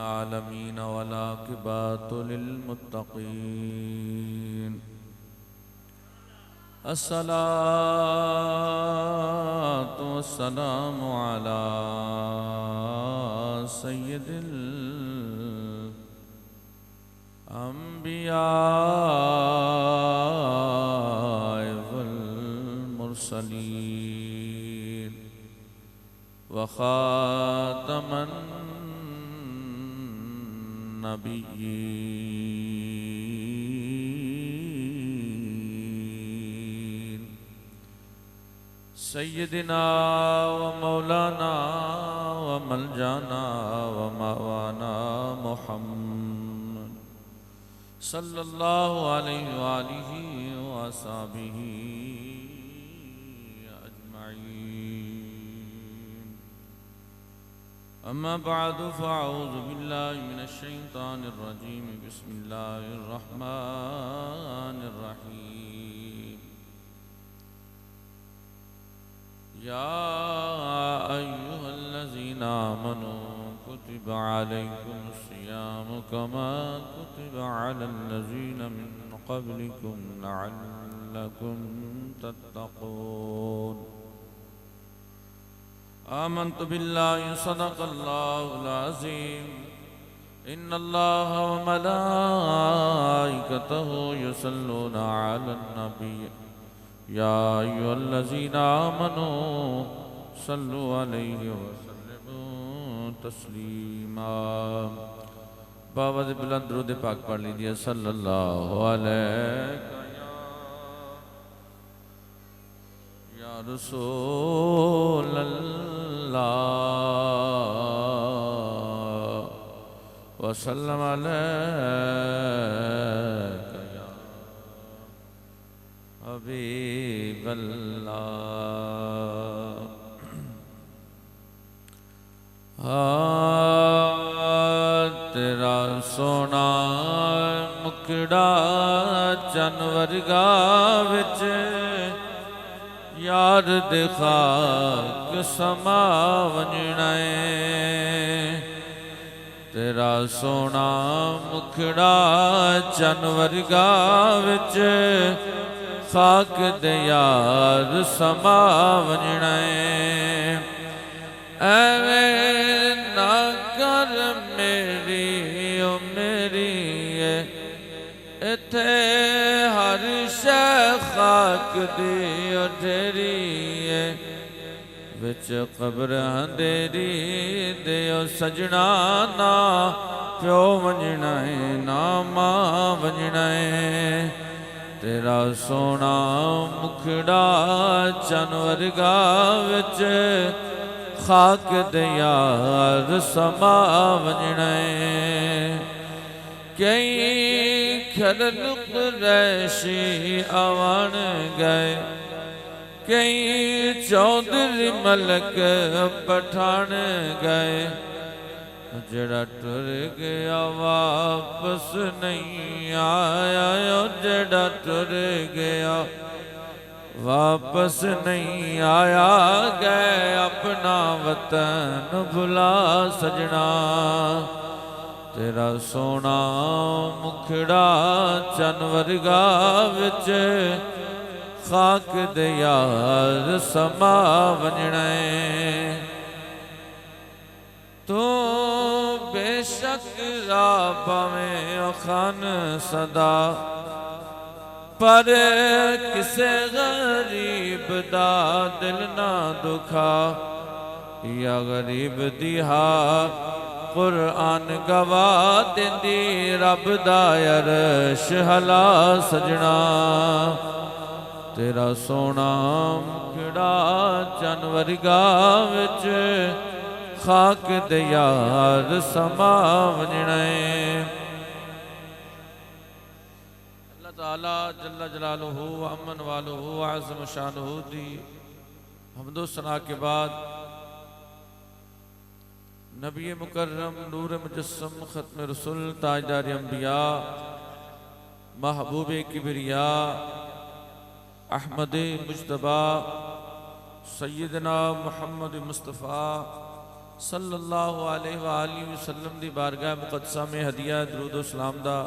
العالمين والعاقبة للمتقين. الصلاة والسلام على سيد الأنبياء والمرسلين وخاتم النبيين سيدنا ومولانا وملجانا ومأوانا محمد صلى الله عليه وآله وصحبه أجمعين. أما بعد فأعوذ بالله من الشيطان الرجيم. بسم الله الرحمن الرحيم. يا أيها الذين آمنوا كتب عليكم الصيام كما كتب على الذين من قبلكم لعلكم تتقون. آمنت بالله صدق الله العظيم. إن الله وملائكته يصلون على النبي يا أيها الذين آمنوا صلوا عليه وسلموا تسلیما. باوز بلند درود پاک پڑھ لیجئے. صلی اللہ علیہ یا رسول اللہ وسلم علیہ یا حبیب اللہ. تیرا سونا مکڑا چن ورگا وچ یار دے خاک سما ونجنا ہے. تیرا سونا مکڑا چن ورگا وچ خاک دے یار سما ونجنا ہے. ایویں نہ کر میری او میری اتھے ہر شے خاک دی او ڈھیری وچ قبر اندھیری دے او سجنا. نا پیو ونجنا ہے نا ماں ونجنا ہے. تیرا سونا مکھڑا چن ورگا وچ خاک دے یار سما ونجنا ہے. کئی کھرل قریشی آوان گئے کئی چودھری ملک پٹھان گئے. جڑا ٹر گیا واپس نہیں آیا. جڑا ٹر گیا واپس نہیں آیا. گئے اپنا وطن بھلا سجنا. تیرا سونا مکھڑا چن ورگا وچ خاک دے یار سما ونجنا ہے. تو بے شک راہ پاویں خان صدا پر کسے غریب دا دل نہ دکھا. یا غریب دیہا قرآن گواہ دیندی رب دا عرش ہلا سجنا. تیرا سونا مکڑا چن ورگا وچ خاک دے یار سما ونجنا ہے. اللہ تعالیٰ جل جلالہ امن والہ عظم شانہ دی حمد و ثنا کے بعد نبی مکرم نور مجسم ختم رسول تاجدار انبیاء محبوب کبریاء احمد مجتبی سیدنا محمد مصطفیٰ صلی اللہ علیہ وآلہ وسلم دی بارگاہ مقدسہ میں ہدیہ درود و سلام دا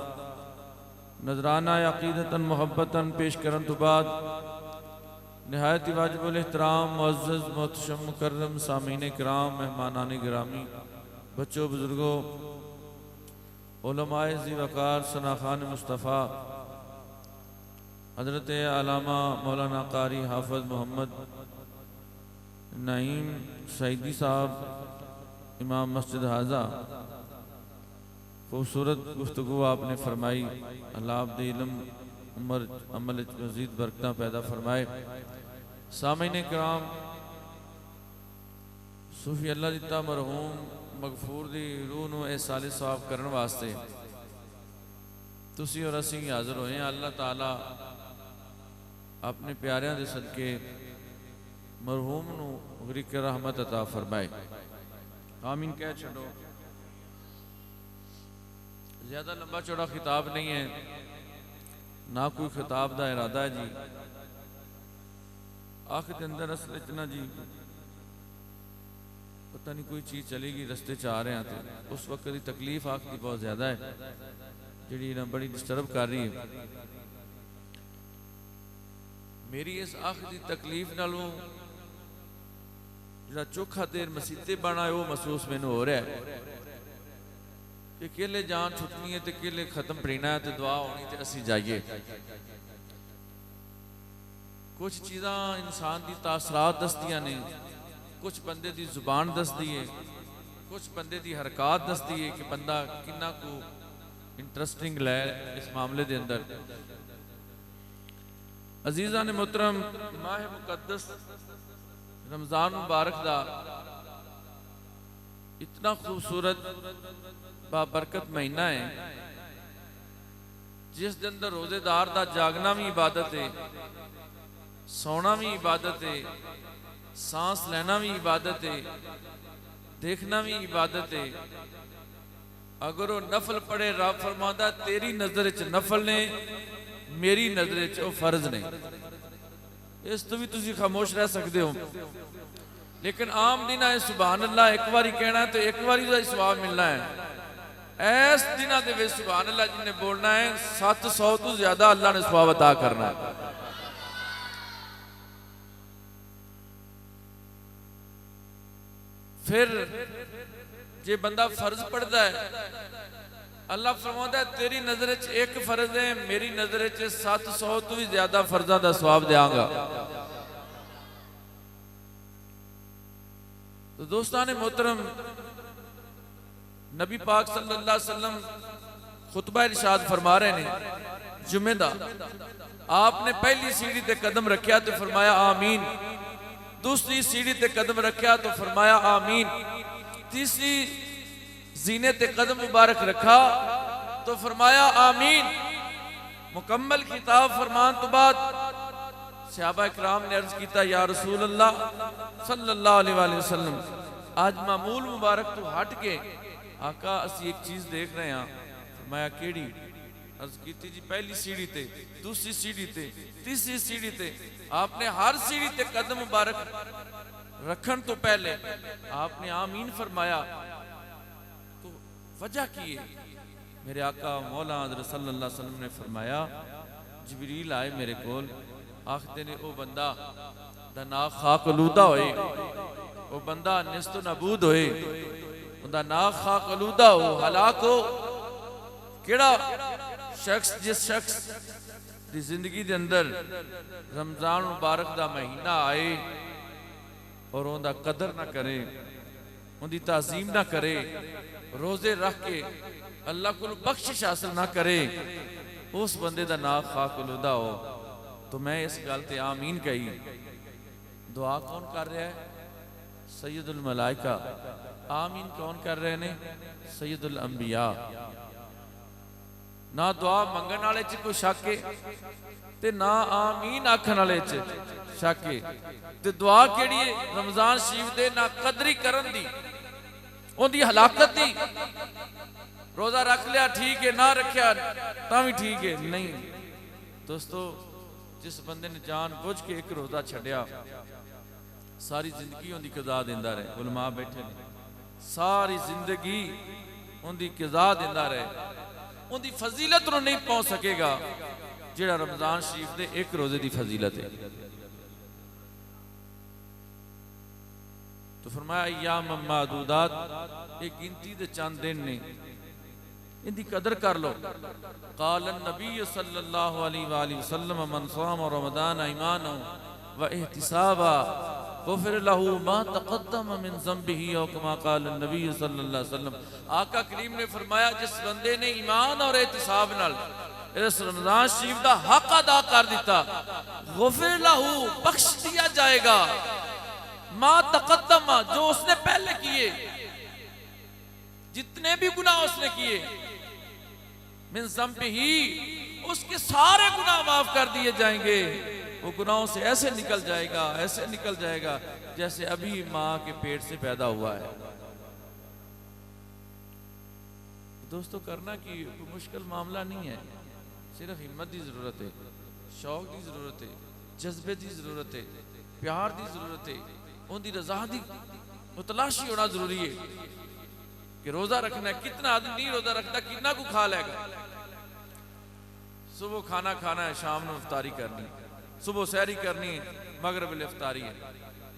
نذرانہ عقیدتاً محبتاً پیش کرن تو بعد نہایت واجب الاحترام معزز محتشم مکرم سامعین کرام مہمانان گرامی بچوں بزرگوں علماء ذی وقار ثناخان مصطفیٰ حضرت علامہ مولانا قاری حافظ محمد نعیم سعیدی صاحب امام مسجد حاضہ خوبصورت گفتگو آپ نے فرمائی. اللہ آپ دے علم عمر عمل مزید برکتاں پیدا فرمائے. سامعین کرام صوفی اللہ دیتا مرحوم مغفور دی روح نو احسان ثواب کرن واسطے تسی اور اسی حاضر ہوئے ہیں. اللہ تعالیٰ اپنے پیاریاں دے صدقے مرحوم نو غریق رحمت عطا فرمائے. آمین کہہ چھڑو. زیادہ لمبا چوڑا خطاب نہیں ہے نہ کوئی خطاب دا ارادہ ہے جی. آخر کے اندر اصل اتنا جی پتہ نہیں کوئی چیز چلے گی رستے چاہ رہے ہیں تو اس وقت دی تکلیف آخر کی بہت زیادہ ہے جڑی نا بڑی ڈسٹرب کر رہی ہے. میری اس آخر دی تکلیف نالوں جڑا چوکھا دیر مسیطے بنا ہے وہ محسوس میں نے ہو رہا ہے کہ کیلے جان چھٹنی ہے تے کیلے ختم پرینا ہے تے دعا ہونی تے اسی جائیے. کچھ چیزاں انسان دی تاثرات دستیاں نے, کچھ بندے دی زبان دستی ہے, کچھ بندے دی حرکات دستی ہے کہ بندہ کنہ کو انٹرسٹنگ لے اس معاملے دے اندر. عزیزان محترم ماہ مقدس رمضان مبارک دا اتنا خوبصورت بابرکت مہینہ ہے جس دے اندر روزے دار دا جاگنا بھی عبادت ہے, سونا بھی عبادت ہے, سانس لینا بھی عبادت ہے, دیکھنا بھی عبادت ہے. اگر وہ نفل پڑھے رب فرماتا تیری نظر چ نفل نے میری نظر چ وہ فرض نے. اس تو بھی تسی خاموش رہ سکتے ہو لیکن عام دن ہے سبحان اللہ ایک باری کہنا ہے تو ایک باری دا ثواب ملنا ہے. ایس دنہ دے وے سبحان اللہ جن نے بولنا ہے 700 تو زیادہ اللہ نے ثواب عطا کرنا ہے. پھر جے بندہ فرض پڑھتا ہے اللہ فرماتا ہے تیری نظر چ ایک فرض ہے میری نظر چ 700 تو بھی زیادہ فرضاں دا ثواب دیاں گا. تو دوستان محترم نبی پاک صلی اللہ علیہ وسلم خطبہ ارشاد فرما رہے ہیں جمعہ دا. آپ نے پہلی سیڑھی تے قدم رکھیا تو فرمایا آمین, دوسری سیڑھی تے قدم رکھیا تو فرمایا آمین, تیسری زینے تے قدم مبارک رکھا تو فرمایا آمین. مکمل خطاب فرمان تو بعد صحابہ اکرام نے عرض کیتا یا رسول اللہ صلی اللہ علیہ وآلہ وسلم آج معمول مبارک تو ہٹ کے آقا اسی ایک چیز دیکھ رہے ہیں. فرمایا کیڑی؟ عرض کیتی جی پہلی سیڑھی تے, دوسری سیڑھی تے, تیسری سیڑھی تے. آپ نے ہر سیڑھی تے قدم مبارک رکھن تو پہلے آپ نے آمین فرمایا. تو وجہ کی ہے؟ میرے آقا مولا حضرت صلی اللہ علیہ وسلم نے فرمایا جبریل آئے میرے کول آختے نے او بندہ دا ناک خاک آلودہ ہوئے, او بندہ نست و نبود ہوئے, دا ناک خاک آلودہ ہو ہلاک ہو. کیڑا شخص جس شخص دی زندگی دے اندر رمضان مبارک دا مہینہ آئے اور ان دا قدر نہ کرے, ان دی تعظیم نہ کرے, روزے رکھ کے اللہ کو بخشش حاصل نہ کرے, اس بندے دا ناک خاک آلودہ ہو. تو میں اس گالتے آمین کہی. دعا کون کر رہا ہے؟ سید الملائکہ. آمین کون کر رہے ہیں؟ سید الانبیاء. نہ دعا منگن والے چ کوئی شک ہے تے نہ آمین آکھن والے چ شک ہے. تے دعا کیڑی ہے؟ رمضان شریف دے نہ قدری کرن دی, ان دی ہلاکت دی. روزہ رکھ لیا ٹھیک ہے, نہ رکھیا تاں بھی ٹھیک ہے. نہیں دوستو, جس بندے نے جان بوجھ کے ایک روزہ چھڑیا ساری زندگی ان دی قضا دیندا رہے. علماء بیٹھے نے ਸਾਰੀ ਜ਼ਿੰਦਗੀ ਉਹਦੀ ਕਿਜ਼ਾ ਦਿੰਦਾ ਰਹੇ, ਉਹਦੀ ਫਜ਼ੀਲਤ ਨੂੰ ਨਹੀਂ ਪਹੁੰਚ ਸਕੇਗਾ ਜਿਹੜਾ ਰਮਜ਼ਾਨ ਸ਼ਰੀਫ ਦੇ ਇੱਕ ਰੋਜ਼ੇ ਦੀ ਫਜ਼ੀਲਤ ہے۔ تو فرمایا ایام معدودات، ایک گنتی دے چند دن نے، ان دی قدر کر لو۔ قال النبی صلی اللہ علیہ وآلہ وسلم من صام رمضان ایمانا و احتسابا غفر له ما تقدم من ذنبه، او کما قال النبی صلی اللہ علیہ وسلم۔ آقا کریم نے فرمایا جس بندے نے ایمان اور احتساب نال اس رمضان شریف دا حق ادا کر دیتا، غفر له بخش دیا جائے گا ما تقدم، جو اس نے پہلے کیے، جتنے بھی گناہ اس نے کیے، من ذنبہ، اس کے سارے گناہ معاف کر دیے جائیں گے۔ وہ گناہوں سے ایسے نکل جائے گا، ایسے نکل جائے گا جیسے ابھی ماں کے پیٹ سے پیدا ہوا ہے۔ دوستو کرنا کی کوئی مشکل معاملہ نہیں ہے، صرف ہمت دی ضرورت ہے، شوق دی ضرورت ہے، جذبے دی ضرورت ہے، پیار دی ضرورت ہے، ان دی رضا دی متلاشی ہونا ضروری ہے کہ روزہ رکھنا ہے۔ کتنا آدمی نہیں روزہ رکھتا، کتنا کو کھا لے گا۔ صبح کھانا کھانا ہے، شام نو افطاری کرنی، صبح سحری کرنی ہے، مغرب الافطاری ہے،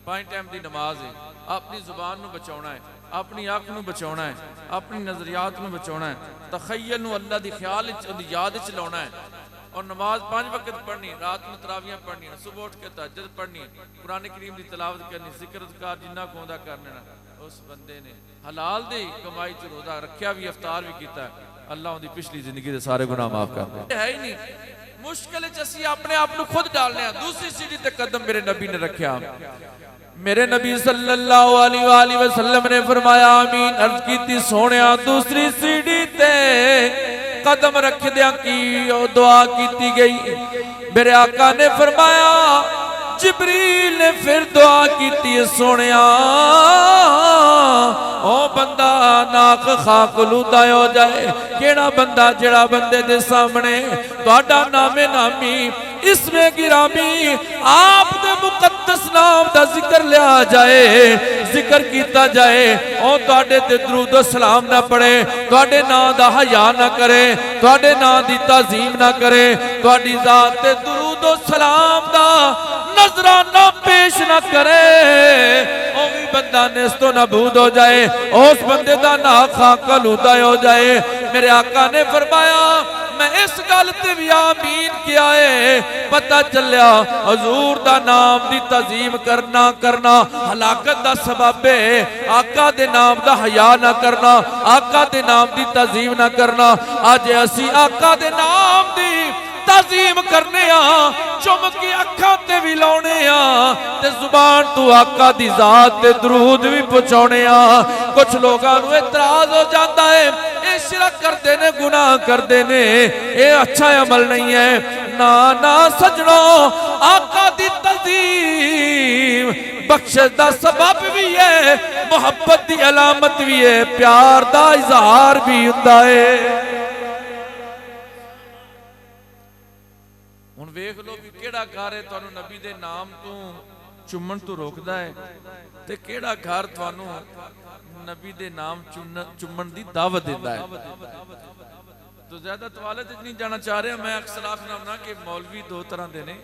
5 ٹائم دی نماز ہے۔ اپنی زبان نو بچاؤنا ہے، اپنی آنکھ نو بچاؤنا ہے، اپنی نظریات نو بچاؤنا ہے، تخیل نو اللہ دی خیال یاد چلاؤنا ہے، اور نماز 5 وقت پڑھنی، رات میں تراویاں پڑھنی، صبح اٹھ کے تہجد پڑھنی، قرآن کریم دی تلاوت کرنی، ذکر اذکار جنہ کو ہوندا کرنے نا۔ اس بندے نے حلال دی کمائی چ روزہ رکھیا بھی، افطار بھی کیتا ہے، اللہ ان دی پچھلی زندگی دے سارے گناہ معاف کر دے۔ ہے ہی نہیں، مشکل اسی اپنے آپ کو خود ڈالنے ہیں۔ دوسری سیڑھی تے قدم میرے نبی نے رکھیا، میرے نبی صلی اللہ علیہ وآلہ وسلم نے فرمایا آمین، عرض کی تھی سونیا دوسری سیڑھی تے قدم رکھ دیا کی دعا کیتی گئی۔ میرے آقا نے فرمایا جبریل نے پھر دعا کیتی سونیا او بندہ ناک خاک لودا ہو جائے، کیڑا بندہ جڑا بندے دے سامنے تہاڈا نام نامی اسم گرامی آپ دے مقدس نام دا ذکر لیا جائے، ذکر کیتا جائے، او تہاڈے تے درود و سلام نہ پڑھے، تہاڈے نام دا حیا نہ کرے، تہاڈے نام دی تعظیم نہ کرے، تہاڈی ذات تے درود و سلام دا نظرانہ پیش نہ کرے، او بھی بندہ نیستو نابود ہو جائے، اس بندے دا ناک خاک آلودہ ہو جائے۔ میرے آقا نے فرمایا میں اس غلطی بھی آمین کیا ہے، پتہ چلیا حضور دا نام دی تعظیم کرنا ہلاکت دا سبب ہے۔ آقا دے نام دا حیا نہ کرنا، آقا دے نام دی تعظیم نہ کرنا۔ آج اسی آقا دے نام دی تعظیم کرنے چمکی اکھاں تے بھی لاؤنے تے زبان تو آقا دی ذات تے درود بھی پہنچاؤنے۔ کچھ لوگاں نو اعتراض ہو جاتا ہے اے شرک کردے نے، گناہ کردے نے، اے اچھا عمل نہیں ہے۔ نا سجنوں، آقا دی تعظیم بخشش دا سبب بھی ہے، محبت دی علامت بھی ہے، پیار دا اظہار بھی ہوندا ہے۔ ہن ویکھ لو کہ کیڑا گھر ہے تانوں نبی دے نام تو چومن تو روکدا ہے تے کیڑا گھر تانوں نبی دے نام چومن دی دعوت دیندا ہے۔ تو زیادہ توالت نہیں جانا چاہ رہے ہیں، میں اختلاف نہ ہونا کہ مولوی دو طرح دے نے،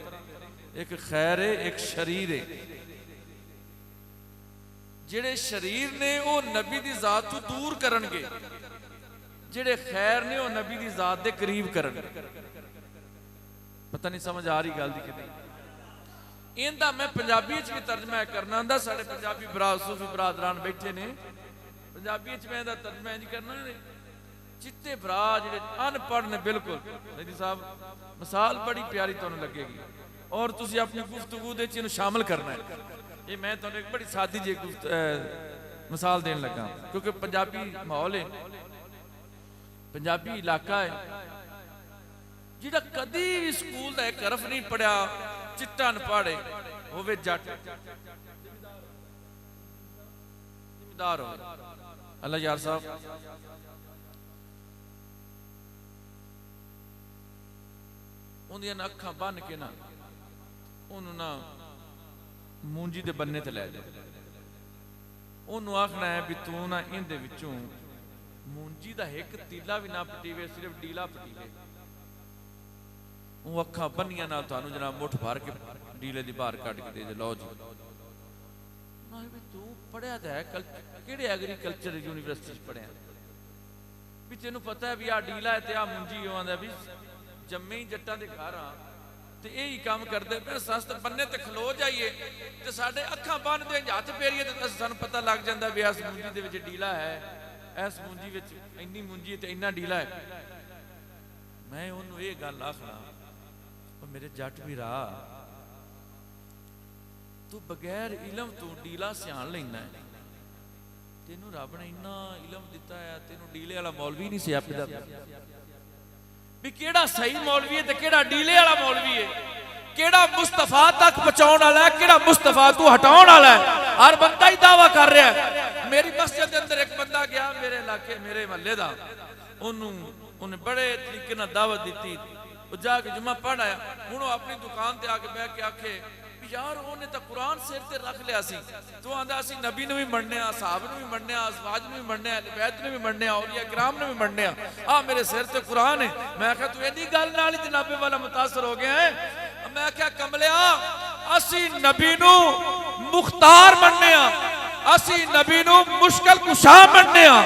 ایک خیر ہے ایک شریر ہے۔ جڑے شریر نے وہ نبی دی ذات تو دور کرن گے، جڑے خیر نے وہ نبی دی ذات دے قریب کرن گے۔ پتہ نہیں سمجھ آ رہی گل دی کہ نہیں؟ این دا میں پنجابی وچ بھی ترجمہ کرنا ہوندا، ساڈے پنجابی صوفی برادران بیٹھے نے، پنجابی وچ میں دا ترجمہ انج کرنا نے، چٹے برا جڑے ان پڑھ نے بالکل مہدی صاحب مثال بڑی پیاری تانوں لگے گی اور تسی اپنی گفتگو دے وچ شامل کرنا ہے۔ یہ میں تانوں ایک بڑی سادی جی مثال دین لگا کیونکہ پنجابی ماحول ہے، پنجابی علاقہ ہے جڑا کدی بھی سکول دا ایک حرف نہیں پڑھیا، چٹا نہ پڑھے ہوے جٹ ذمہ ہو اللہ یار صاحب اندیاں اکھاں بن کے نا انہوں نا مونجی دے بننے تے لے جائے، ਉਹਨੂੰ ਆਖਣਾ ਹੈ ਵੀ ਤੂੰ ਨਾ ਇਹਦੇ ਵਿੱਚੋਂ ਮੂੰਜੀ ਦਾ ਇੱਕ ਤੀਲਾ ਵੀ ਨਾ ਪਟੀਵੇ, ਸਿਰਫ ਡੀਲਾ ਪਟੀਵੇ। ਉਹ ਅੱਖਾਂ ਬੰਨੀਆਂ ਨਾਲ ਤੁਹਾਨੂੰ ਜਨਾਬ ਮੁੱਠ ਭਰ ਕੇ ਡੀਲੇ ਦੀ ਬਾਹਰ ਕੱਢ ਕੇ ਦੇ ਦੇ, ਲਓ ਜੀ। ਨਾ ਵੀ ਤੂੰ ਪੜਿਆ ਤਾਂ ਹੈ, ਕਿਹੜੇ ਐਗਰੀਕਲਚਰ ਯੂਨੀਵਰਸਿਟੀ 'ਚ ਪੜਿਆ ਵੀ ਤੈਨੂੰ ਪਤਾ ਹੈ ਵੀ ਆਹ ਡੀਲਾ ਹੈ ਤੇ ਆਹ ਮੂੰਜੀ। ਉਹ ਆਂਦਾ ਵੀ ਜੰਮੇ ਹੀ ਜੱਟਾਂ ਦੇ ਘਰ ਆ ਤੇ ਇਹੀ ਕੰਮ ਕਰਦੇ ਪਏ, ਸੱਸ ਤੇ ਬੰਨੇ ਤੇ ਖਲੋ ਜਾਈਏ ਤੇ ਸਾਡੇ ਅੱਖਾਂ ਬੰਨ ਦੇ ਹੱਥ ਫੇਰੀਏ ਤੇ ਸਾਨੂੰ ਪਤਾ ਲੱਗ ਜਾਂਦਾ ਵੀ ਇਸ ਮੂੰਜੀ ਦੇ ਵਿੱਚ ਡੀਲਾ ਹੈ, ਇਸ ਮੂੰਜੀ ਵਿੱਚ ਇੰਨੀ ਮੂੰਜੀ ਤੇ ਇੰਨਾ ਡੀਲਾ ਹੈ। ਮੈਂ ਉਹਨੂੰ ਇਹ ਗੱਲ ਆਖਣਾ, ਉਹ ਮੇਰੇ ਜੱਟ ਵੀਰਾ, ਤੂੰ ਬਗੈਰ ਇਲਮ ਤੋਂ ਡੀਲਾ ਸਿਆਣ ਲੈਂਦਾ ਹੈ। ਤੈਨੂੰ ਰੱਬ ਨੇ ਇੰਨਾ ਇਲਮ ਦਿੱਤਾ ਹੈ, ਤੈਨੂੰ ਡੀਲੇ ਵਾਲਾ ਮੌਲਵੀ ਨਹੀਂ ਸਿਆਪਦਾ ਵੀ ਕਿਹੜਾ ਸਹੀ ਮੌਲਵੀ ਹੈ ਤੇ ਕਿਹੜਾ ਡੀਲੇ ਵਾਲਾ ਮੌਲਵੀ ਹੈ, ਕਿਹੜਾ ਮੁਸਤਫਾ ਤੱਕ ਪਹੁੰਚਾਉਣ ਵਾਲਾ ਹੈ, ਕਿਹੜਾ ਮੁਸਤਫਾ ਤੋਂ ਹਟਾਉਣ ਵਾਲਾ ਹੈ। ਹਰ ਬੰਦਾ ਹੀ ਦਾਵਾ ਕਰ ਰਿਹਾ ਹੈ। ਮੇਰੀ ਮਸਜਿਦ ਦੇ ਅੰਦਰ ਇੱਕ ਬੰਦਾ ਗਿਆ, ਮੇਰੇ ਇਲਾਕੇ ਮੇਰੇ ਮਹੱਲੇ ਦਾ, ਉਹਨੇ ਬੜੇ ਤਰੀਕੇ ਨਾਲ ਦਾਵਤ ਦਿੱਤੀ। ਉਹ ਜਾ ਕੇ ਜੁਮਾ ਪੜ੍ਹ ਆਇਆ। ਹੁਣ ਉਹ ਆਪਣੀ ਦੁਕਾਨ ਤੇ ਆ ਕੇ ਬਹਿ ਕੇ ਆਖੇ ਯਾਰ ਉਹਨੇ ਤਾਂ ਕੁਰਾਨ ਸਿਰ ਤੇ ਰੱਖ ਲਿਆ ਸੀ, ਤੂੰ ਆਂਦਾ ਅਸੀਂ ਨਬੀ ਨੂੰ ਵੀ ਮੰਨਦੇ ਆ, ਸਾਹਬ ਨੂੰ ਵੀ ਮੰਨਦੇ ਆ, ਅਜ਼ਵਾਜ ਨੂੰ ਵੀ ਮੰਨਦੇ ਆ, ਬੈਤ ਨੂੰ ਵੀ ਮੰਨਦੇ ਆ, ਔਲੀਆ ਕਿਰਾਮ ਨੂੰ ਵੀ ਮੰਨਦੇ ਆ, ਆ ਮੇਰੇ ਸਿਰ ਤੇ ਕੁਰਾਨ ਹੈ। ਮੈਂ ਕਿਹਾ ਤੂੰ ਇਹਦੀ ਗੱਲ ਨਾਲ ਹੀ ਜਨਾਬੇ ਵਾਲਾ ਮੁਤਾਸਰ ਹੋ ਗਿਆ ਹੈ। ਮੈਂ ਕਿਹਾ ਕਮਲਿਆ, ਅਸੀਂ ਨਬੀ ਨੂੰ ਮੁਖਤਾਰ ਮੰਨਦੇ ਆ, ਅਸੀਂ ਨਬੀ ਨੂੰ ਮੁਸ਼ਕਲ ਕੁਸ਼ਾ ਮੰਨਦੇ ਆ,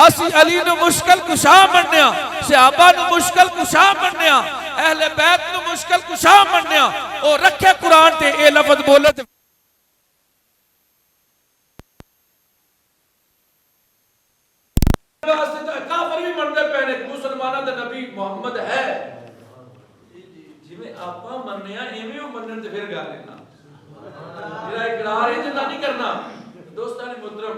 ਅਸੀਂ ਅਲੀ ਨੂੰ ਮੁਸ਼ਕਲ ਕੁਸ਼ਾ ਮੰਨਦੇ ਆ, ਸਹਾਬਾ ਨੂੰ ਮੁਸ਼ਕਲ ਕੁਸ਼ਾ ਮੰਨਦੇ ਆ, ਅਹਿਲੇ ਬੈਤ ਨੂੰ ਮੁਸ਼ਕਲ ਕੁਸ਼ਾ ਮੰਨਦੇ ਆ। ਉਹ ਰੱਖੇ ਕੁਰਾਨ ਤੇ ਇਹ ਲਫ਼ਜ਼ ਬੋਲੇ ਤੇ ਕਾਫਰ ਵੀ ਮੰਨਦੇ ਪਏ ਨੇ ਮੁਸਲਮਾਨਾਂ ਦਾ ਨਬੀ ਮੁਹੰਮਦ ਹੈ। ਜਿਵੇਂ ਆਪਾਂ ਮੰਨਦੇ ਆ ਐਵੇਂ ਉਹ ਮੰਨਣ ਤੇ ਫਿਰ ਗੱਲ ਹੈ ਨਾ, ਜਿਹੜਾ ਇਕਰਾਰ ਇਹ ਜਿੰਦਾ ਨਹੀਂ ਕਰਨਾ। ਦੋਸਤਾਂ ਨੇ ਮੁਹਤਰਮ,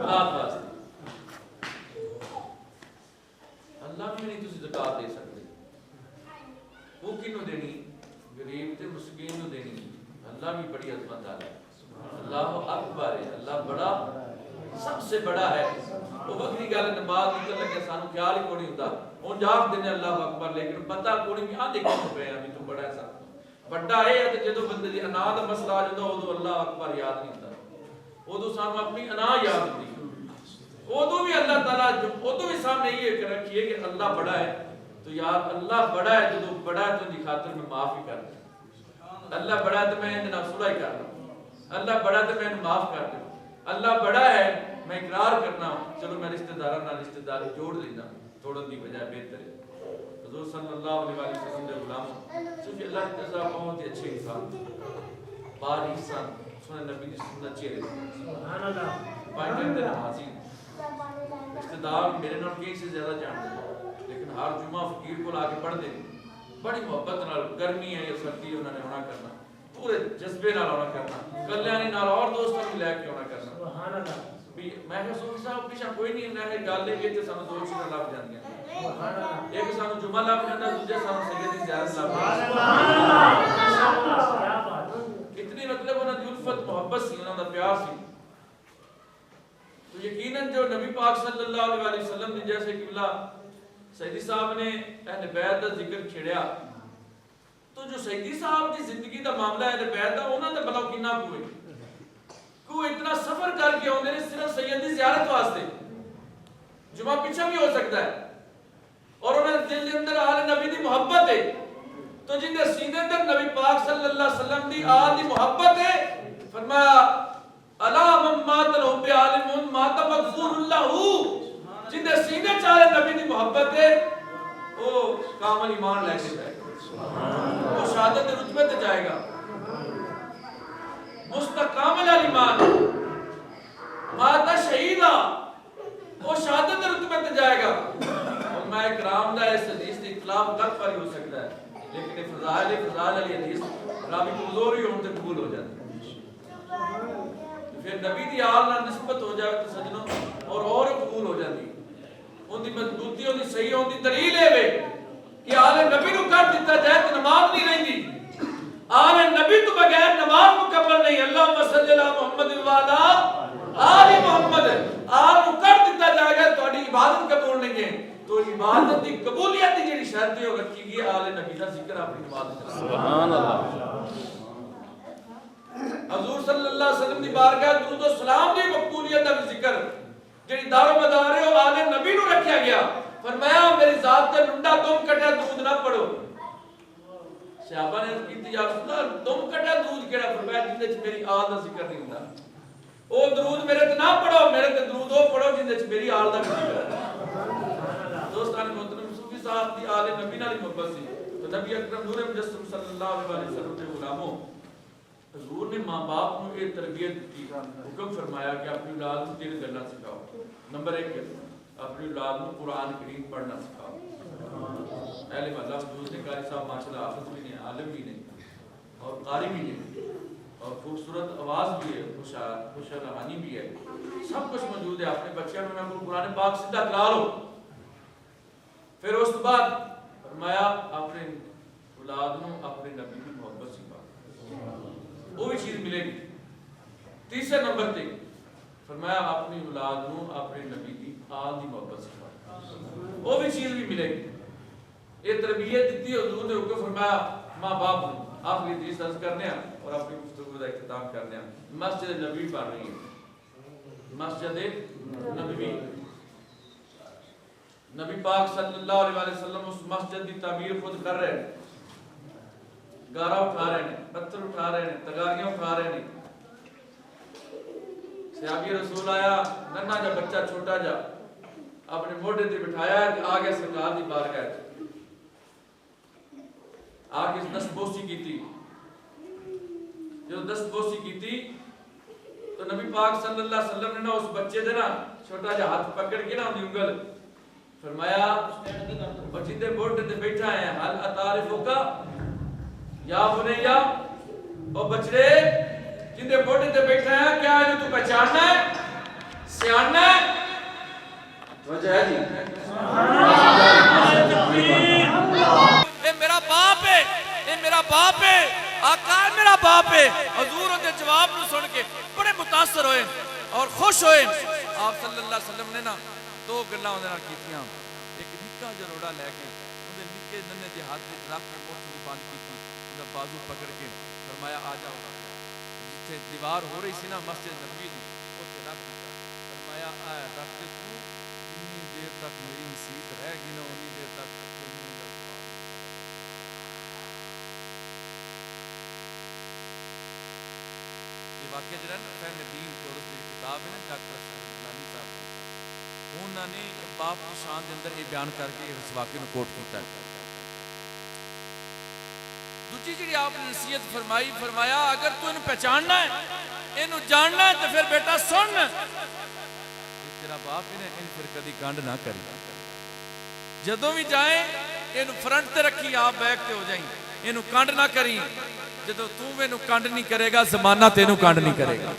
رات واسطے اللہ بھی نہیں تسی زکات دے سکتے وہ کینوں دینی غریب تے مسکین نو دینی اللہ بھی بڑی عظمت والا ہے اللہ اکبر ہے اللہ بڑا سب سے بڑا ہے وہ وقتی گل نماز نکل لگے سانو خیال ہی کوئی نہیں ہوتا ہن جاپ دینے اللہ اکبر لیکن پتہ کوئی نہیں آ دیکھو پے ابھی تو بڑا ہے سب بڑا ہے تے جدوں بندے دی انا دا مسئلہ آ جاتا اودوں اللہ اکبر یاد نہیں ہوتا اودوں سانو اپنی انا یاد ہوتی اودوں بھی اللہ تعالی اودوں بھی سامنے یہ رکھیے کہ اللہ بڑا ہے تو یار اللہ بڑا ہے جدوں بڑا ہے تو دی خاطر میں معاف ہی کر دوں اللہ بڑا ہے تو میں اندے نال صلح کر لوں اللہ بڑا ہے تو میں معاف کر دوں اللہ بڑا ہے میں اقرار کرنا چلو میں رشتہ داراں نال رشتہ داری جوڑ لینا توڑن دی بجائے بہتر ہے حضور صلی اللہ علیہ وسلم دے غلام چونکہ اللہ کی رضا بہت ہی اچھے انسان باری سن سنے نبی دی سنت چہرے سبحان اللہ پانچ دن نمازی رشتہ دار میرے نال کہیں سے زیادہ جانتے لیکن ہر جمعہ فقیر کو لا کے پڑھ دے بڑی محبت نال گرمی ہے یا سردی ہے انہوں نے ہونا کرنا پورے جذبے نال ہونا کرنا کلیانی نال اور دوستوں بھی لے کے ہونا کرنا سبحان اللہ میں کہ سوفی صاحب پیچھے کوئی نہیں ہے گل یہ تے سانو دو چیزاں لب جاندیاں سبحان اللہ ایک سانو جمعہ لب جاندا دوسرا سانو سید دی زیارت لب سبحان اللہ کیا بات اتنی مطلب انہاں دی الفت محبت سی انہاں دا پیار سی تو یقیناً جو نبی پاک صلی اللہ علیہ وسلم نے جیسے قبلہ سیدی صاحب نے اہل بیت دا ذکر چھڑیا تو جو سیدی صاحب دی زندگی دا معاملہ ہے اہل بیت دا انہاں تے بلاو کنا کوئی کوئی اتنا سفر کر کے ہوندے نے صرف سید دی زیارت واسطے جمعہ پیچھے بھی ہو سکتا ہے اور انہاں دل دے اندر آل نبی دی محبت ہے تو جن دے سینے اندر نبی پاک صلی اللہ علیہ وسلم دی آل دی محبت ہے فرمایا الا من مات له بعالم مات مغفور له جن دے سینے چارے نبی دی محبت ہے وہ کامل ایمان لے کے جائے گا وہ شہادت رتبے تے جائے گا مستقامل ایمان ماتا شہیدہ وہ شہادت رتبے تے جائے گا علماء کرام دا اس حدیث دی اختلاف کب پر ہو سکتا ہے لیکن فضائل علی حدیث راوی کمزور ہی ہون تے قبول ہو جاتی پھر نبی دی آل نال نسبت ہو جائے تو سجنوں اور قبول ہو جاتی ان دی مضبوطی ان دی صحیح ان دی دلیل ہے کہ آل نبی نو کر دیتا جائے تو نماز نہیں رہندی آل نبی تو بغیر نماز مکمل نہیں اللہم صلی اللہ محمد وعلا آل محمد آل کو کر دیتا جائے گا تو عبادت قبول نہیں ہے تو عبادت دی قبولیت دی جڑی شرط ہے وہ رکھی گئی آل نبی دا ذکر اپنی نماز میں سبحان اللہ حضور صلی اللہ علیہ وسلم دی بارگاہ درود و سلام دی مقبولیت دا ذکر جڑی دار و مدار ہے وہ آل نبی نو رکھیا گیا فرمایا میری ذات تے لنڈا تم کٹیا دودھ نہ پڑھو صحابہ نے کہتی یا رسول اللہ تم کٹا دودھ کیڑا فرمایا جن وچ میری آل دا ذکر نہیں ہوندا او درود میرے تے نہ پڑھو میرے تے درود او پڑھو جن وچ میری آل دا ذکر ہے دوستان محترم صوفی صاحب دی آل نبی نال محبت سی تو نبی اکرم نور مجسم صلی اللہ علیہ وسلم دے غلاموں حضور نے ماں باپ کو یہ تربیت کی حکم فرمایا کہ اپنی اولاد کو تین گلاں سکھاؤ نمبر 1 اپنی اولاد کو قرآن کریم پڑھنا سکھاؤ پہلے اللہ حضور نے قاری صاحب ماشاءاللہ حافظ بھی نہیں عالم بھی نہیں اور قاری بھی نہیں اور خوبصورت آواز بھی ہے خوش روانی بھی ہے سب کچھ موجود ہے اپنے بچوں میں کو قرآن پاک سیدھا کرا لو پھر اس کے بعد فرمایا اپنے اولاد کو اپنے نبی کی محبت سکھاؤ وہ بھی چیز ملے گی تیسرے نمبر تے فرمایا اپنی اولاد کو اپنے نبی کی آل دی محبت سکھاؤ وہ بھی چیز بھی ملے گی یہ تربیت دیتی حضور نے حکم فرمایا ماں باپ کو آپ یہ حدیث عرض کرنے ہیں اور اپنی گفتگو کا اختتام کرنے ہیں مسجد نبوی پڑھ رہی ہے مسجد نبوی نبی پاک صلی اللہ علیہ وسلم اس مسجد کی تعمیر خود کر رہے ہیں گارا اٹھا رہے ہیں پتھر اٹھا رہے ہیں تگاریاں اٹھا رہے ہیں صحابی رسول آیا ننھا جا بچہ چھوٹا جا اپنے موڈے تے بٹھایا کہ آگے سرکار دی بارگاہ آگے دست بوسی کی تھی جو دست بوسی کی تھی تو نبی پاک صلی اللہ علیہ وسلم نے نا اس بچے دے نا چھوٹا جا ہاتھ پکڑ کے نا اندھی انگل فرمایا بچی دے موڈے تے بیٹھا ہے حل اتعارفو کا یا بنیا او بچڑے جندے بوٹے تے بیٹھا ہے کیا ہے تو پہچاننا ہے سیاننا ہے وجہ ہے جی اے میرا باپ ہے اے میرا باپ ہے آقا ہے میرا باپ ہے حضور ان دے جواب نو سن کے بڑے متاثر ہوئے اور خوش ہوئے آپ صلی اللہ علیہ وسلم نے نا دو گلاں اندر نال کیتیاں ایک نکا جروڑا لے کے اندے نکے ننے دے ہاتھ وچ رکھ کے مٹھ دی بند کیتی اندا بازو پکڑ کے فرمایا آ جاؤ جتھے دیوار ہو رہی سی نا مسجد نبوی دی اوتھے رکھ دتا فرمایا آ رکھ دے تو جتنی دیر تک میری مسیت رہ گی نا اتنی دیر تک کوئی نہیں میرا سوال یہ واقعہ جو ہے نا فہم دین کو اس کی کتاب ہے نا ڈاکٹر اشرف غیلانی صاحب کی انہوں نے باپ کی شان کے اندر یہ بیان کر کے اس واقعے کو کوٹ کیتا ہے دوسری جڑی آپ نے نصیحت فرمائی فرمایا اگر تو انہوں پہچاننا ہے انہوں جاننا ہے تو پھر بیٹا سن تیرا باپ انہیں ان پھر کدی گانڈ نہ کری جدوں بھی جائیں انہوں فرنٹ تے رکھی آپ بیک تے ہو جائیں انہوں کانڈ نہ کری جدوں تو انہوں کانڈ نہیں کرے گا زمانہ تینوں کانڈ نہیں کرے گا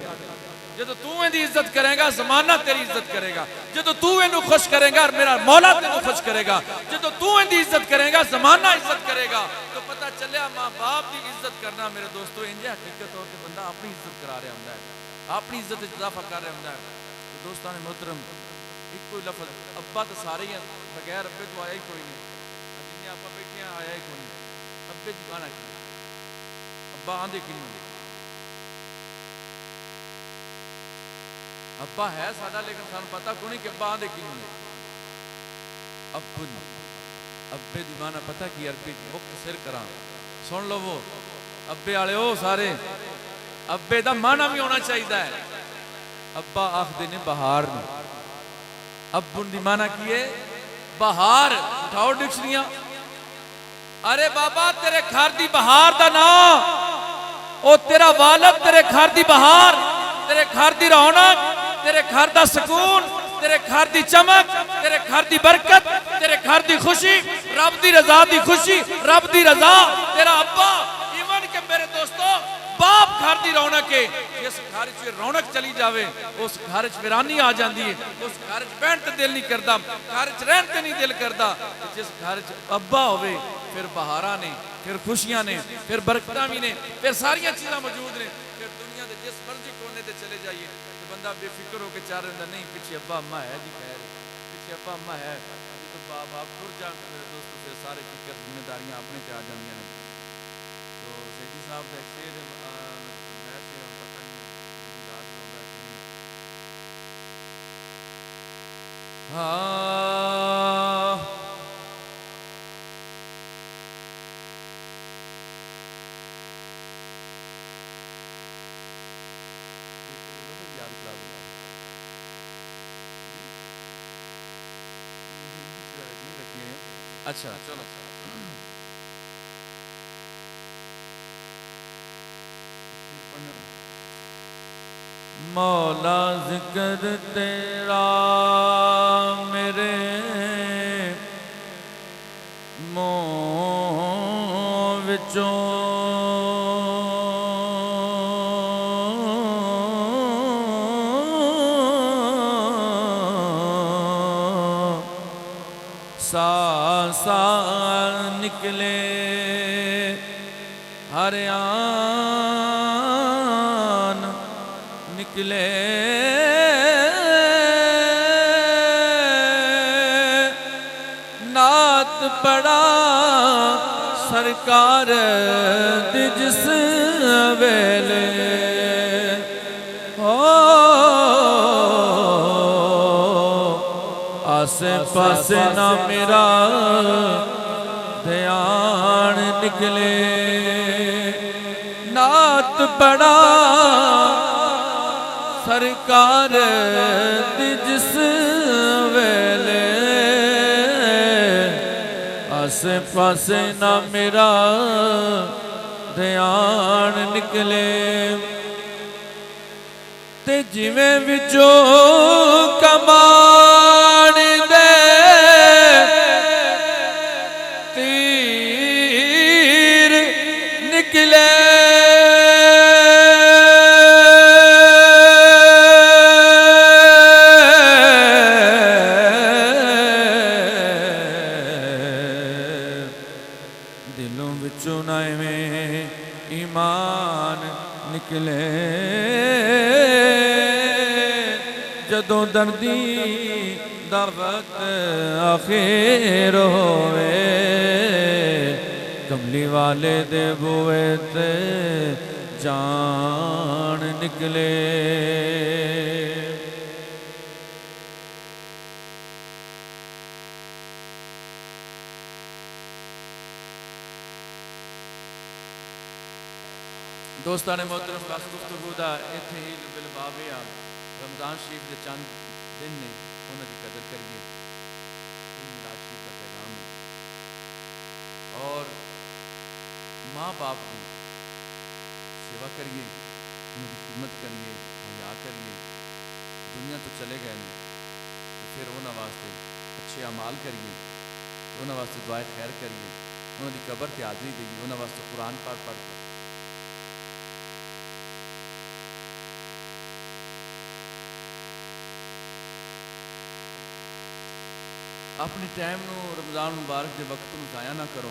جدوں تو انہوں عزت کرے گا زمانہ تیری عزت کرے گا جدوں تو انہوں خوش کرے گا میرا مولا تینوں خوش کرے گا جدوں تو انہوں عزت کرے گا زمانہ عزت کرے گا تو پتہ چلیا ماں باپ دی عزت کرنا میرے دوستو انجا حقیقت طور تے بندہ اپنی عزت کرا رہا ہوندا ہے اپنی عزت اضافہ کر رہا ہوندا ہے تو دوستان محترم ایک کوئی لفظ ابا تو سارے ہیں بغیر ابے تو آیا ہی کوئی نہیں جنہیں آپ بیٹھے ہیں آیا ہی کوئی نہیں ابے دی بانا کی ابا آندھے کی نہیں ابا ہے ساڈا لیکن سان پتہ کو نہیں کہ ابا آندھے کی نہیں ابن ابے دی بانا پتہ کی عربی مختصر کراں سن لو وہ ابے والے او سارے ابے دا معنی بھی ہونا چاہیے ہے ابا آخدے نے بہار نے ابن دی معنی کیے بہار اٹھاؤ ڈکشنریاں ارے بابا تیرے گھر دی بہار دا نام او تیرا والد تیرے گھر دی بہار تیرے گھر دی رونق تیرے گھر دا سکون تیرے گھر دی چمک تیرے گھر دی برکت تیرے گھر دی خوشی رب دی رضا دی خوشی رب دی رضا تیرا ابا ایمان کے میرے دوستو باپ گھر دی رونق ہے جس گھر سے رونق چلی جاوے اس گھر سے ویرانی آ جاندی ہے اس گھر سے بہن تے دل نہیں کردا گھر سے رہن تے نہیں دل کردا جس گھر سے ابا ہوئے پھر بہاراں نے پھر خوشیاں نے پھر برکتاں بھی نے پھر ساریاں چیزاں موجود نے پھر دنیا دے جس مرضی کونے تے چلے جائیے تو بندہ بے فکر ہو کے چاہ رہا نہیں پیچھے ابا اماں ہے جی خیر پیچھے ابا اماں ہے تو باپ ٹر جان میرے دوستو پھر سارے فکر ذمہ داریاں اپنے تے آ جاندیاں نے تو سیدی صاحب دا ایک شعر میں سے پتہ نہیں یاد نہیں ہوتا کہ نہیں اچھا چلو مولا ذکر تیرا میرے منہ وچوں سا سا نکلے ہر آن نکلے نعت پڑا سرکار دی جس ویلے آسے پاسے نہ میرا دھیان نکلے نعت پڑا سرکار دی جس ویلے آسے پاسے نہ میرا دھیان نکلے تے جویں وچوں کمان دے تیر نکلے نکلے جدوں دردی دا وقت آخر ہوئے کملی والے دے بوئے تے جان نکلے دوستان محترم بس گفتگو دا ایتھے ہی بالباب ہے رمضان شریف دے چند دن نے انہاں دی قدر کریے یہ میلاد شریف کا پیغام ہے اور ماں باپ کی سیوا کریے انہاں دی خدمت کریے حیا کریے دنیا تو چلے گئے نہیں تو پھر انہاں واسطے اچھے اعمال کریے انہاں واسطے دعائے خیر کریے انہاں دی قبر تے حاضری دئیے انہاں واسطے قرآن پڑھ پڑھ کے اپنے ٹائم نو رمضان مبارک دے وقت نو ضائع نہ کرو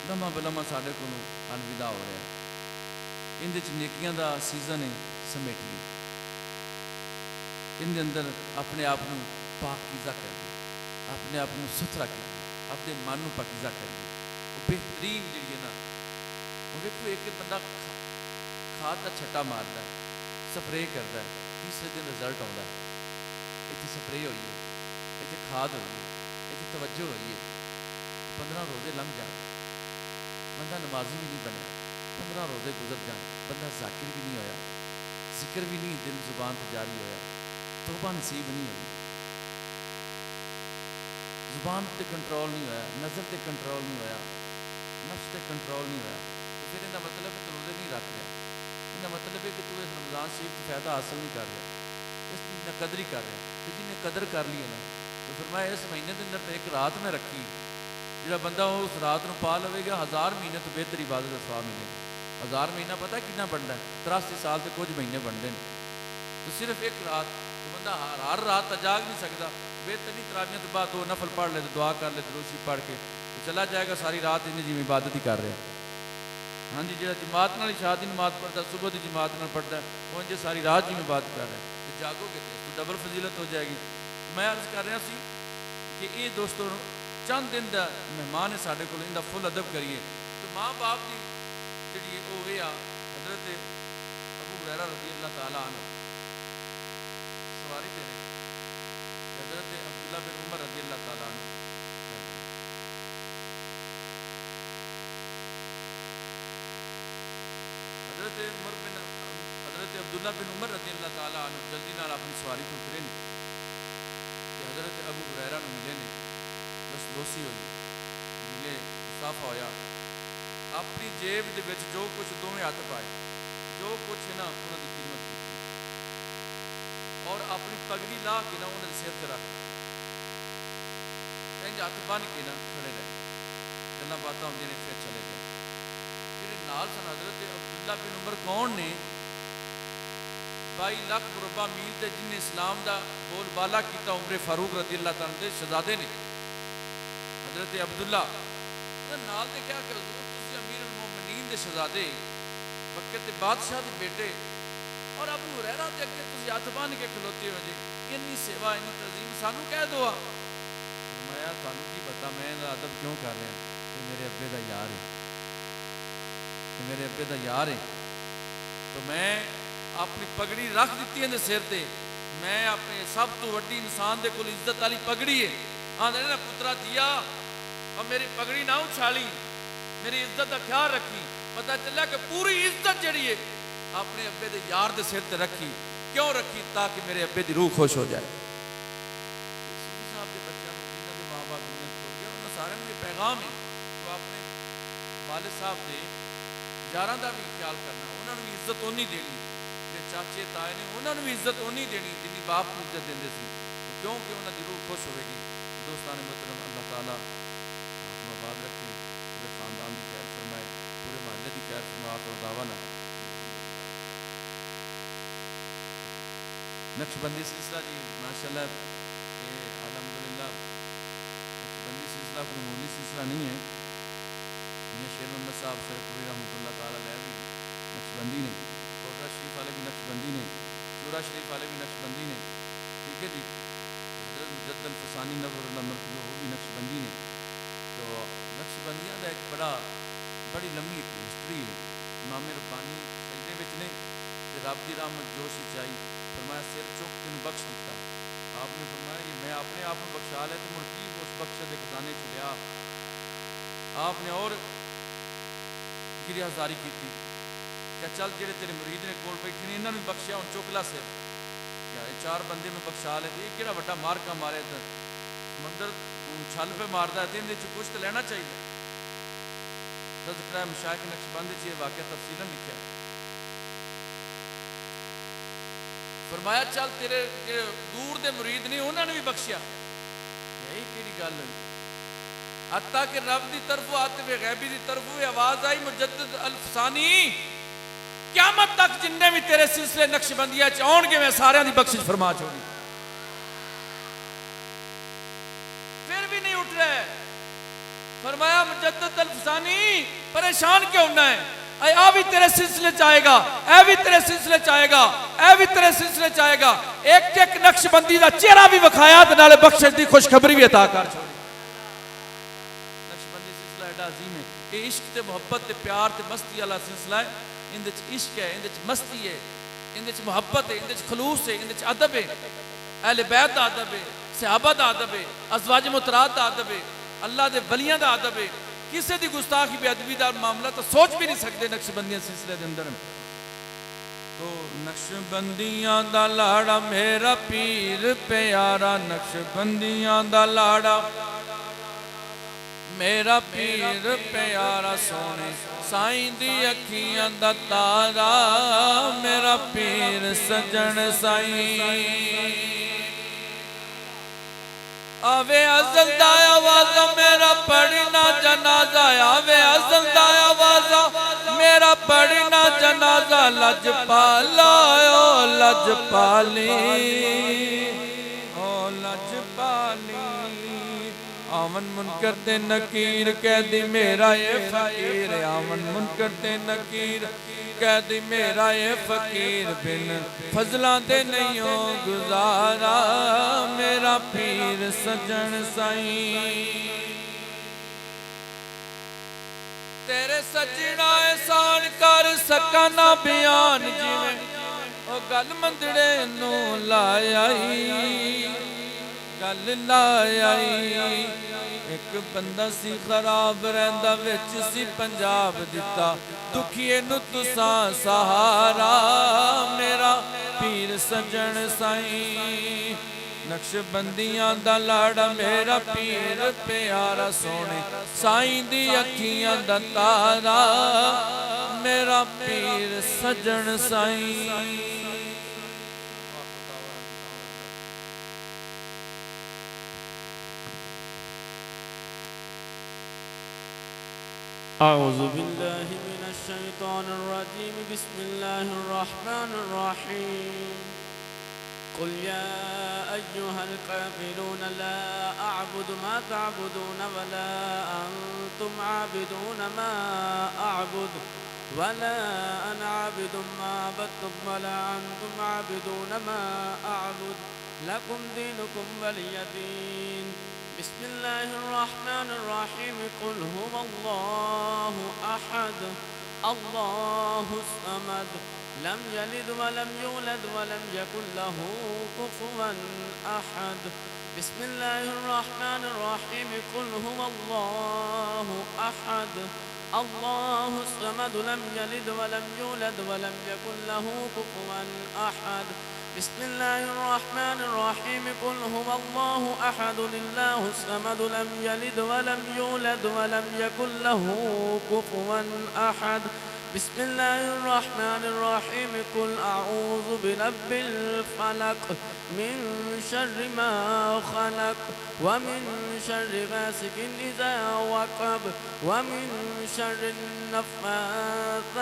لمحہ بلمحہ ساڈے کولوں الوداع ہو رہا ہے اندے چ نیکیاں دا سیزن ہے سمیٹیے ان دے اندر اپنے آپ نو پاکیزہ کریے اپنے آپ نو ستھرا کریے اپنے من نو پاکیزہ کریے وہ بہترین جڑی ہے نا وہ ویکھو ایک بندہ کھاد دا چھٹا ماردا ہے سپرے کردا ہے تیسرے دن رزلٹ آਉਂਦਾ ہے ایتھے سپرے ہوئی ہے ایتھے کھاد ہوئی ہے ایتھے توجہ ہوئی ہے 15 روزے لنਘ جان بندہ نمازی بھی نہیں بنیا 15 روزے گزر جان بندہ ذاکر بھی نہیں ہویا ذکر بھی نہیں دل زبان تے جاری ہویا توبہ نصیب نہیں ہوئی زبان تے کنٹرول نہیں ہویا نظر تے کنٹرول نہیں ہویا نفس تے کنٹرول نہیں ہویا تو پھر انہا مطلب ہے تو روزے نہیں رکھ رہا انہا مطلب ہے کہ تو اس رمضان شریف سے فائدہ حاصل نہیں کر رہا اس کی نہ قدر ہی کر رہا تو جن نے قدر کر لی ہے نا تو فرمایا اس مہینے دے اندر ایک رات میں رکھی جڑا بندہ اس رات نو پا لوے گا 1000 مہینے تو بہتر عبادت دا ثواب ملے گا 1000 مہینہ پتہ کتنا بنتا ہے 83 سال تے کچھ مہینے بنتے ہیں تو صرف ایک رات تو بندہ ہر رات جاگ نہیں سکتا بہترین تراویحاں تو بعد 2 نفل پڑھ لے تو دعا کر لے درود شریف پڑھ کے تو چلا جائے گا ساری رات انہیں جی عبادت ہی کر رہے ہیں ہاں جی جڑا جماعت نال عشاء دی نماز پڑھتا ہے صبح دی جماعت نال پڑھتا ہے وہ انجے ساری رات جی عبادت کر رہے ہیں تو جاگو گے تو ڈبل فضیلت ہو جائے گی میں عرض کر رہا سی کہ یہ دوستوں چند دن دا مہمان ہے ساڈے کول ان دا فل ادب کریے تو ماں باپ دی جڑی او اے حضرت ابو ہریرہ رضی اللہ تعالی عنہ سواری تے نے حضرت عبداللہ بن عمر رضی اللہ تعالی عنہ حضرت عبداللہ بن عمر رضی اللہ تعالی عنہ جلدی نال اپنی سواری تو اترے نے کہ حضرت ابو ہریرہ نو ملے نے بس دوسی ہوئی ملے مصافحہ ہویا اپنی جیب دے وچ جو کچھ دوویں ہاتھ پائے جو کچھ ہے نا انہاں دی خدمت کی اور اپنی پگڑی لا کے نا انہاں دے سر تے رکھ انج ہاتھ بن کے نا کھڑے رہے گلاں باتاں ہوندیاں نے پھر چلے گئے جڑے نال سن حضرت عبداللہ بن عمر کون نے 22 لاکھ مربع میل تے جن نے اسلام دا بول بالا کیتا عمر فاروق رضی اللہ تعالیٰ دے شہزادے نے حضرت عبداللہ نال دے کیا کہ حضور تسی امیر المومنین دے شہزادے مکے تے بادشاہ دے بیٹے اور ابو ہریرہ دے اگے تسی ہاتھ بن کے کھلوتے ہو جی اتنی سیوا اتنی تعظیم سانو کہہ دو فرمایا تانوں کی پتہ میں ادب کیوں کر رہا کہ میرے ابے دا یار ہے کہ میرے ابے دا یار ہے تو میں اپنی پگڑی رکھ دیتی ہے سر تے میں اپنے سب تو وڈی انسان دے کول عزت والی پگڑی ہے آندے نا پترا دیا اور میری پگڑی نہ اچھالی میری عزت کا خیال رکھی پتہ چلا کہ پوری عزت جڑی ہے اپنے ابے دے یار دے سر تے رکھی کیوں رکھی تاکہ میرے ابے دی روح خوش ہو جائے صوفی صاحب دے بچیاں جنہاں دے ماں باپ دنیا چھوڑ گئے انہاں سارے نوں یہ پیغام ہے تو اپنے والد صاحب دے یاراں دا بھی خیال کرنا انہاں نوں بھی عزت اونی دینی چاچے تائے نے انہوں نے بھی عزت ہونی دینی جنی باپ کو عزت دیندے سی کیونکہ انہوں دی روح خوش ہوئے گی دوستان محترم اللہ تعالیٰ آپ آباد رکھے پورے خاندان دی خیر فرمائے پورے محلے دی خیر فرمائے آخر دعوانا نقشبندی سلسلہ جی ماشاءاللہ الحمدللہ نقشبندی سلسلہ کوئی معمولی سلسلہ نہیں ہے یہ شیر محمد صاحب شریف پوری رحمۃ اللہ تعالیٰ علیہ بھی نقشبندی نے نقشبندی نے، شورا شریف والے بھی نقشبندی نے، ٹھیک ہے جی، حضرت مجدد الفسانی نور اللہ مرکز وہ بھی نقشبندی نے. تو نقشبندیاں دا ایک بڑی لمبی ایک ہسٹری ہے. امام ربانی سجدے وچ نے تے رب دی رحمت جوش وچ آئی، فرمایا سر چک تینوں بخش دیتا. آپ نے فرمایا یہ میں اپنے آپ کو بخشا لیا تو مڑ کی اس بخشے دے خزانے چ لیا. آپ نے اور گریہ زاری کی تھی کہ چل جڑے تیرے مرید نے کول بیٹھے نے انہاں نوں بخشیا ہن چک لا سر. کیا یہ 4 بندے میں بخشا لے تے کیڑا بڑا مار کا مارے تے سمندر چھل پہ ماردا ہے تے اندے چ کچھ تے لینا چاہیے. تذکرہ مشائخ نقشبند وچ یہ واقعہ تفصیلاً لکھا ہے. فرمایا چل تیرے دور دے مرید نے انہاں نے بھی بخشیا. یہی کیڑی گل ہوئی حتیٰ کہ رب دی طرف آتے ہوئے غیبی دی طرف ہوئے آواز آئی مجدد الفسانی قیامت تک جننے بھی تیرے سلسلے نقشبندیہ چاہون گے میں سارے دی بخشش فرما چھوڑی. پھر بھی نہیں اٹھ رہے. فرمایا مجدد الفسانی پریشان کیوں نہ ہے؟ اے آ بھی تیرے سلسلے چاہے گا، اے بھی تیرے سلسلے چاہے گا، اے بھی تیرے سلسلے چاہے گا. ایک ایک نقشبندی دا چہرہ بھی وکھایا تے نالے بخشش دی خوشخبری بھی عطا کر چھوڑی. نقشبندی سلسلہ ایڈا عظیم ہے. یہ عشق تے محبت تے پیار تے مستی والا سلسلہ ہے. اندے چ عشق ہے، اندے چ مستی ہے، اندے چ محبت ہے، اندے چ خلوص ہے، اندے چ ادب ہے، اہل بیت دا ادب ہے، صحابہ دا ادب ہے، ازواج مطہرات دا ادب ہے، اللہ دے ولیاں دا ادب ہے. کسی دی گستاخی بے ادبی دا معاملہ تو سوچ بھی نہیں سکتے نقشبندیاں سلسلے دے اندر. تو نقشبندیاں دا لاڑا میرا پیر پیارا، نقشبندیاں دا لاڑا میرا پیر پیارا، سونے سائیں دی اکھیاں دا تارا میرا پیر سجن سائیں. آوے ازل دا آوازہ میرا پڑھنا جنازہ، آوے ازل دا آوازہ میرا پڑھنا جنازہ. لج پالا او لج پالی او لج پالی، آمن منکر تے نکیر کہہ دی میرا یہ فقیر، آمن منکر تے نکیر کہہ دی میرا یہ فقیر. بن فضلاں دے نہیں ہو گزارا میرا پیر سجن سائیں. تیرے سجنا احسان کر سکا نہ بیان، جویں او گل مندڑے نو لائی گل لائی. ایک بندہ سی خراب رہندا وچ سی پنجاب دتا، دکھیے نو تساں سہارا میرا پیر سجن سائیں. نقشبندیاں دا لاڑا میرا پیر پیارا، سونے سائیں دی اکھیاں دا تارا میرا پیر سجن سائیں. أعوذ بالله من الشيطان الرجيم. بسم الله الرحمن الرحيم. قل يا أيها الكافرون لا أعبد ما تعبدون ولا أنتم عابدون ما أعبد ولا أنا عابد ما عبدتم ولا أنتم عابدون ما أعبد لكم دينكم ولي دين. بسم الله الرحمن الرحيم. قل هو الله أحد الله الصمد لم يلد ولم يولد ولم يكن له كفوا أحد. بسم الله الرحمن الرحيم. قل هو الله أحد الله الصمد لم يلد ولم يولد ولم يكن له كفوا أحد. بسم الله الرحمن الرحيم. قل هو الله أحد الله الصمد لم يلد ولم يولد ولم يكن له كفوا أحد. بسم الله الرحمن الرحيم. قل أعوذ برب الفلق من شر ما خلق ومن شر غاسق إذا وقب ومن شر النفاثات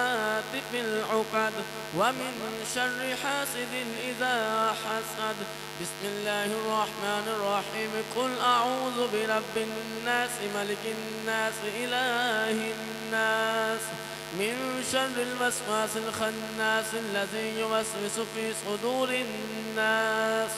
في العقد ومن شر حاسد إذا حسد. بسم الله الرحمن الرحيم. قل أعوذ برب الناس ملك الناس إله الناس من شر الوسواس الخناس الذي يوسوس في صدور الناس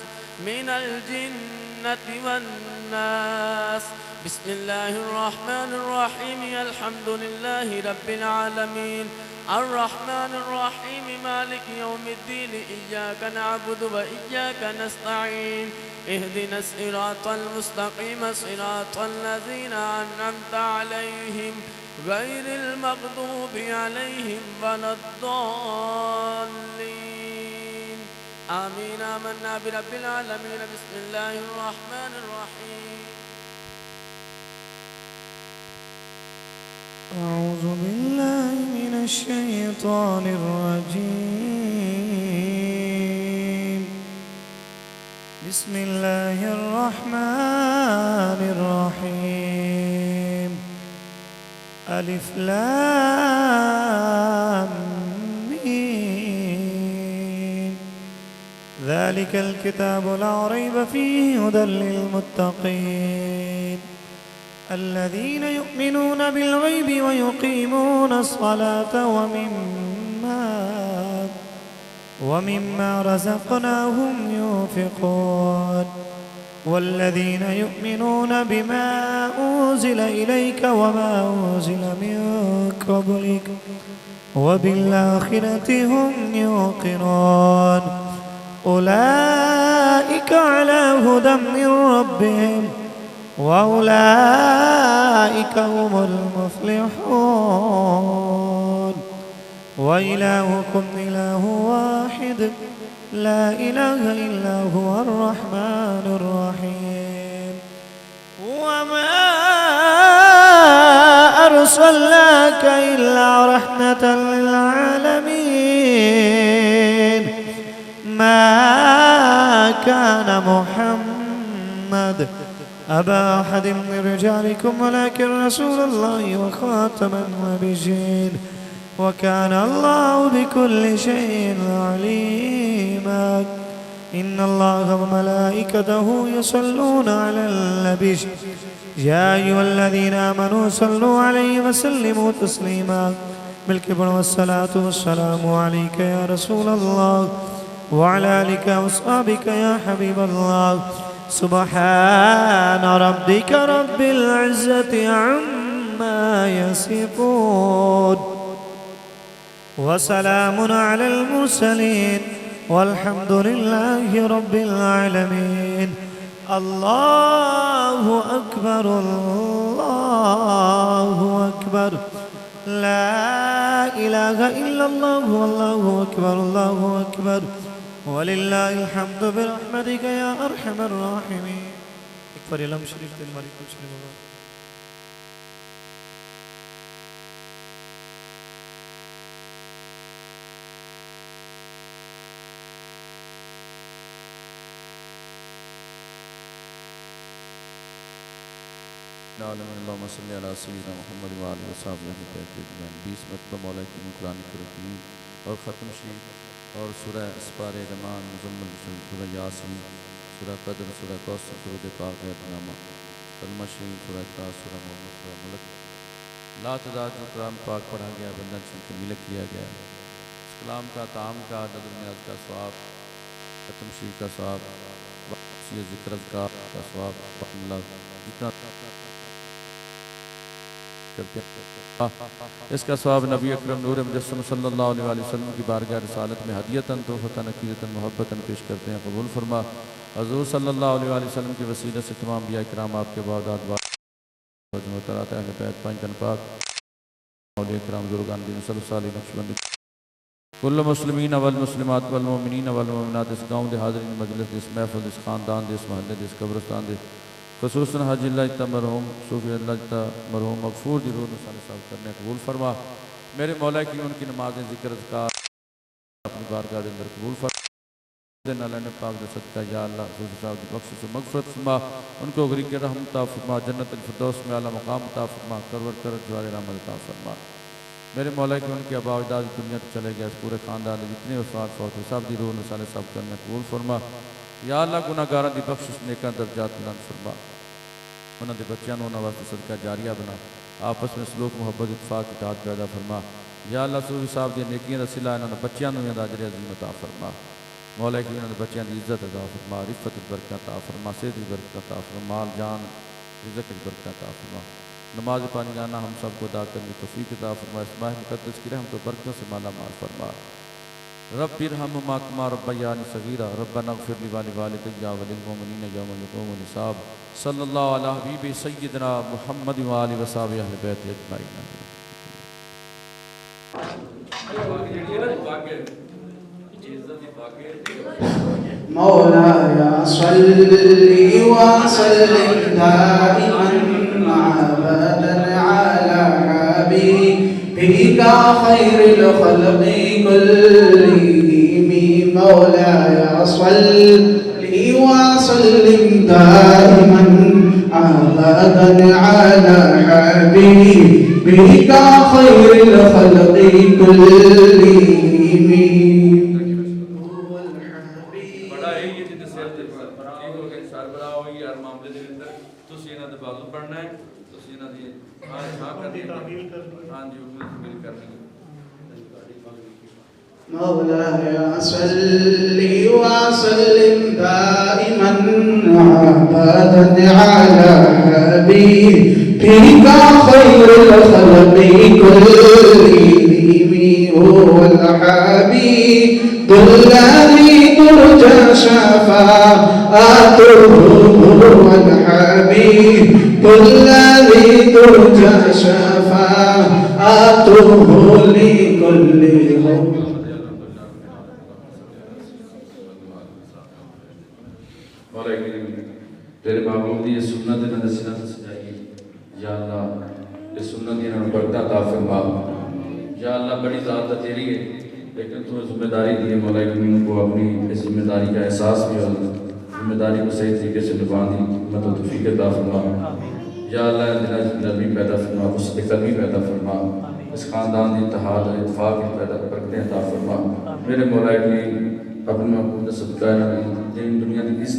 من الجنة والناس. بسم الله الرحمن الرحيم. الحمد لله رب العالمين الرحمن الرحيم مالك يوم الدين إياك نعبد وإياك نستعين اهدنا الصراط المستقيم صراط الذين أنعمت عليهم غير المغضوب عليهم ولا الضالين آمين. آمنا برب العالمين. بسم الله الرحمن الرحيم. أعوذ بالله من الشيطان الرجيم. بسم الله الرحمن الرحيم. ألف لام ميم. ذلك الكتاب لا ريب فيه هدى للمتقين الذين يؤمنون بالغيب ويقيمون الصلاة ومما رزقناهم ينفقون والذين يؤمنون بما أنزل إليك وما أنزل من قبلك وبالآخرة هم يوقنون أولئك على هدى من ربهم وأولئك هم المفلحون. وإلهكم إله واحد لا إله إلا هو الرحمن الرحيم. وما أرسلناك إلا رحمة للعالمين. ما كان محمد أبا أحد من رجالكم ولكن رسول الله وخاتم النبيين وكان الله بكل شيء عليما. إن الله وملائكته يصلون على النبي يا أيها الذين آمنوا صلوا عليه وسلموا تسليما. بالكبر والصلاة والسلام عليك يا رسول الله وعلى آلك وأصحابك يا حبيب الله. سبحان ربك رب العزة عما يصفون وسلام على المرسلين والحمد لله رب العالمين. الله أكبر الله أكبر لا إله إلا الله والله أكبر الله أكبر ولله الحمد برحمتك يا أرحم الراحمين. اكفر يا لم شريف الملك المسلم. اللهم صل على سیدنا محمد وآلہ وصحبہ اجمعین. 20 مرتبہ مولا کریم قرآن کریم اور ختم شریف اور سورہ اسفار رحمان مزمل سورہ یاسین سورہ قدر سورہ کوثر درود پاک نامہ کلمہ شریف سورہ اخلاص سورہ محمد سورہ ملک لا تعداد جو قرآن پاک پڑھا گیا بندہ سے تمیل کیا گیا. اس کلام کا تعام کا نظر نیاز کا ثواب ختم شریف کا ثواب ذکر اذکار کا ثواب اللہ جتنا اس کا ثواب نبی اکرم نور مجسم صلی اللہ علیہ وسلم کی بارگاہ رسالت میں ہدیتاً تحفتاً عقیدتاً محبتاً پیش کرتے ہیں. قبول فرما. حضور صلی اللہ علیہ وسلم کی وسیلہ سے تمام انبیاء کرام آپ کے بعدات مترات اہل بیت پنج تن پاک اولیاء کرام بزرگان دین صلی صالح نقشبند کل مسلمین والمسلمات والمؤمنین والمؤمنات اس گاؤں دے حاضرین مجلس اس محفل اس خاندان دے اس محلے دے اس قبرستان دے خصوصاً حاجی اللہ جتا مرحوم صوفی اللہ جتا مرحوم مغفور دی روح نصالح صاحب کرنے قبول فرما. میرے مولا کی ان کی نمازیں ذکر اذکار اپنی بارگاہ دے اندر قبول فرما. اللہ نے پاک دے صدقہ یا اللہ صوفی صاحب کی بخشش و مغفرت فرما. ان کو غریق رحمت عطا فرما. جنت الفردوس میں اعلیٰ مقام عطا فرما. کرور کر جوار رحمت عطا فرما. میرے مولا کی ان کے آبا و اجداد دنیا سے چلے گئے اس پورے خاندان نے جتنے وفات فوت ہوئے سب دی روح نصالح صاحب کرنے قبول فرما. یا اللہ گناہگاراں دی بخشش نیکاں درجات بلند فرما. انہاں دے بچیاں نوں انہاں واسطے صدقہ جاریہ بنا. آپس میں سلوک محبت اتفاق اطاعت پیدا فرما. یا اللہ صوفی صاحب دی نیکیاں دا صلہ انہاں دے بچیاں نوں دا اجر عظیم عطا فرما مولا کہ انہاں دے بچیاں دی عزت عطا فرما رفت برکت عطا فرما صحت دی برکت عطا فرما مال جان رزق کی برکت عطا فرما نماز پانچگانہ ہم سب کو ادا کرنے کی توفیق عطا فرما اس ماہ مقدس کی رحمت و برکتوں سے مالا مال فرما رب ارحمہما کما ربیانی صغیرا ربنا اغفر لی والدی وللمؤمنین یوم یقوم الحساب صلی اللہ علی حبیب سیدنا محمد وآلہ وصحبہ اہل بیت اجمعین مولاي صل وسلم دائما ابدا على حبيبك خير الخلق كلهم مولاي صل وسلم دائما ابدا على حبيبك خير الخلق كلهم مولاي صل وسلم دائما ابدا على حبيبك خير الخلق كلهم هو الحبيب الذي ترجى شفاعته هو الحبيب الذي ترجى شفاعته لكل هم تیرے محبوب دی یہ سنت انہوں نے سنت سجائی یا اللہ یہ سنت انہوں نے برکت عطا فرما یا اللہ بڑی ذات تیری ہے لیکن تو ذمہ داری دی ہے مولا کریم کو اپنی اس ذمہ داری کا احساس بھی ہو ذمہ داری کو صحیح طریقے سے نبھانے کی حکمت و توفیق عطا فرما یا اللہ دل نبی پیدا فرما وسط قلبی پیدا فرما اس خاندان کی اتحاد اور اتفاق کی پیدا برکتیں عطا فرما میرے مولا کریم اپنے محبوب صدقہ دین دنیا کی